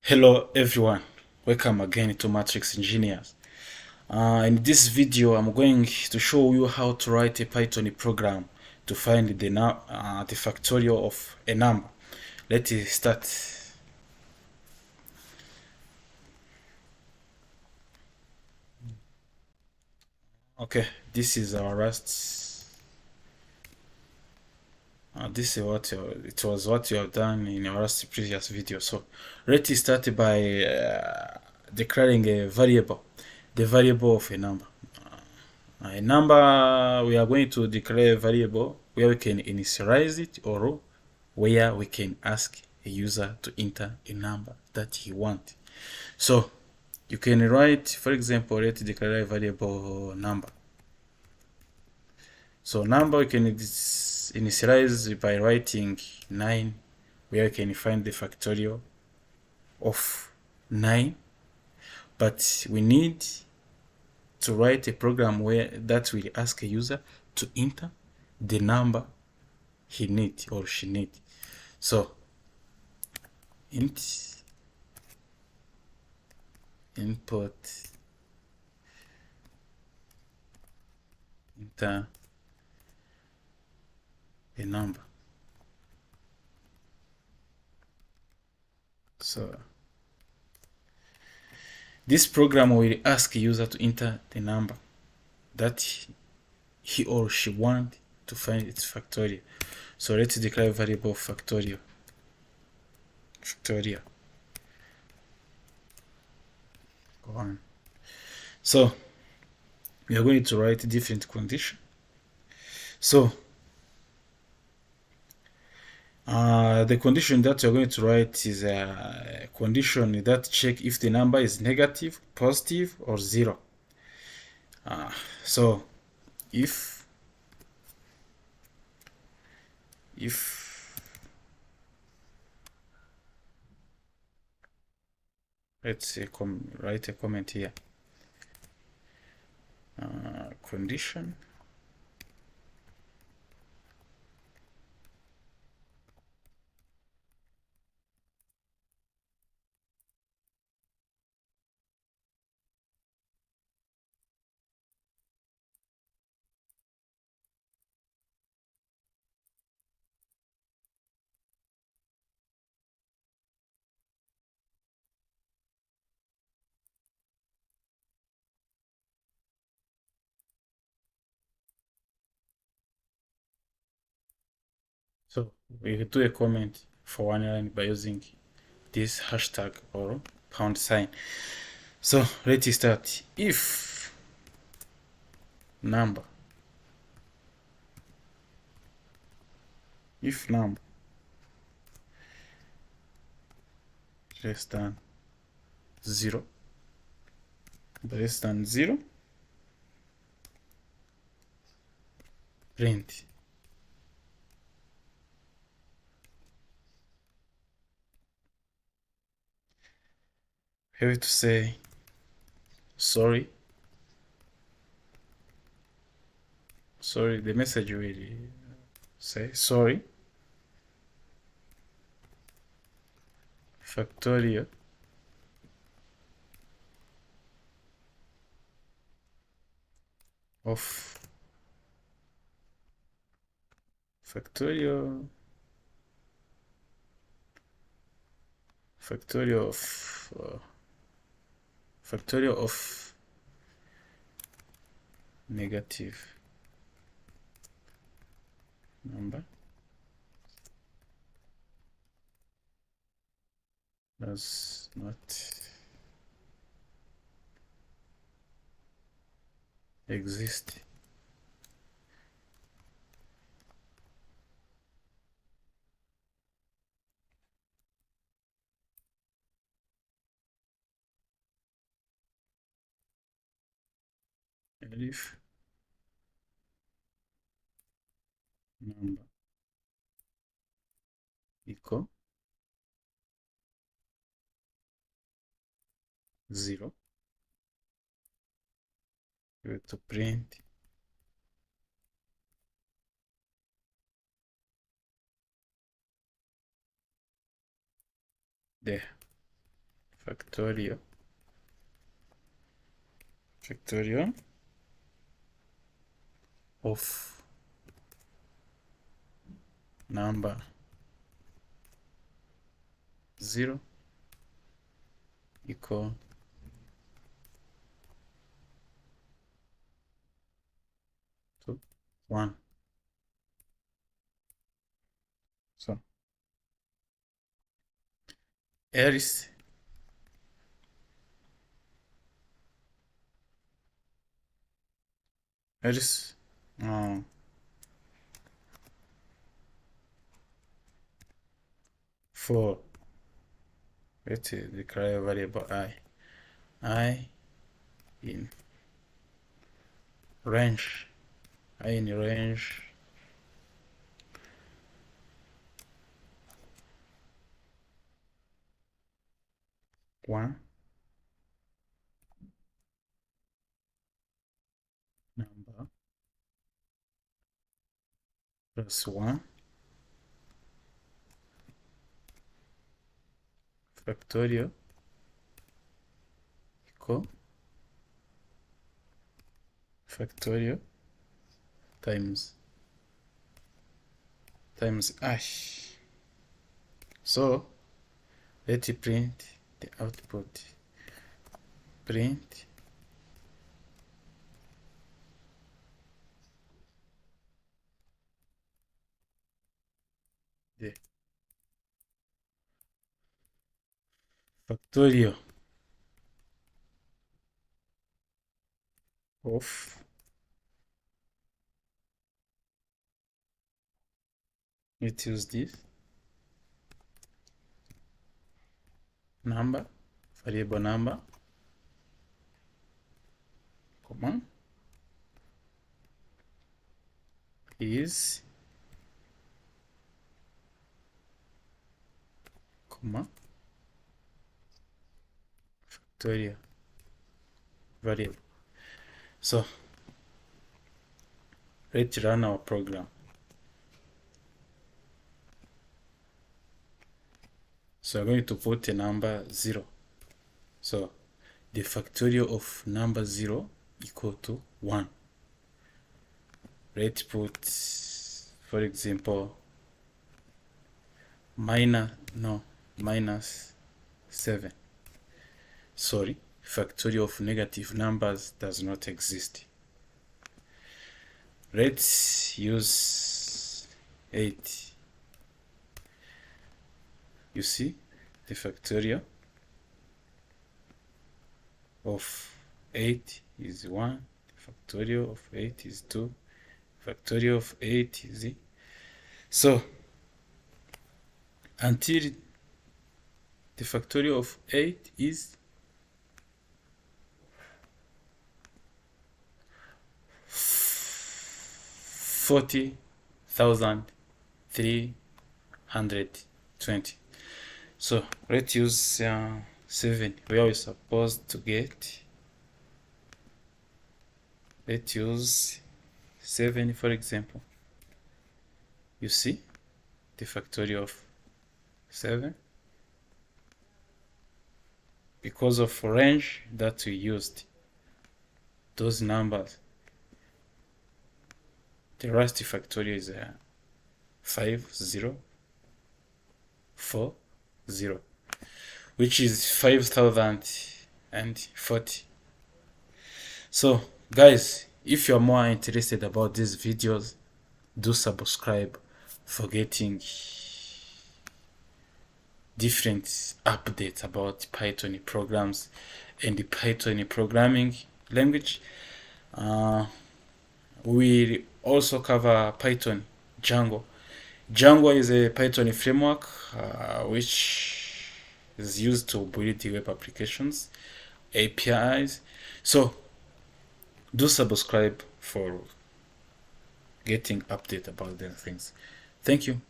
Hello everyone, welcome again to Matrix Engineers. In this video I'm going to show you how to write a Python program to find the factorial of a number. Let's start. Okay, this is our Rust. This is it was what you have done in your Rust previous video. So let's start by declaring a variable, the variable of a number. A number, we are going to declare a variable where we can initialize it or where we can ask a user to enter a number that he wants. So you can write, for example, let's declare a variable number. So number we can initialize by writing 9, where we can find the factorial of 9, but we need to write a program where that will ask a user to enter the number he needs or she needs. So int input enter a number. So this program will ask a user to enter the number that he or she wants to find its factorial. So let's declare variable factorial. Go on. So we are going to write different condition. So the condition that you're going to write is a condition that check if the number is negative, positive, or zero. So if let's write a comment here. Condition So we do a comment for one line by using this hashtag or pound sign. So let's start. If number less than 0, print have to say sorry. The message will say sorry, factorial of factorial of negative number does not exist. If number equal 0, you have to print there. factorial factorial of number 0 equal to 1. So here is uh, for let's declare a variable I in range I in range 1 number plus 1 factorial equal factorial times I. So let's print the output. Print the factorial of, let's use this number, variable number, comma, is, comma, factorial variable. So let's run our program. So I'm going to put a number 0. So the factorial of number 0 equal to 1. Let's put, for example, minus 7. Sorry, factorial of negative numbers does not exist. Let's use 8. You see, the factorial of 8 is 1, the factorial of 8 is 2, factorial of 8 is so until the factorial of 8 is 40,320. So let's use 7. We are supposed to get, let's use 7 for example. You see the factorial of 7 because of range that we used those numbers. The last factorial is 5040, which is 5040. So guys, if you're more interested about these videos, do subscribe for getting different updates about Python programs and the Python programming language. We also cover Python Django. Django is a Python framework which is used to build web applications, APIs. So do subscribe for getting update about these things. Thank you.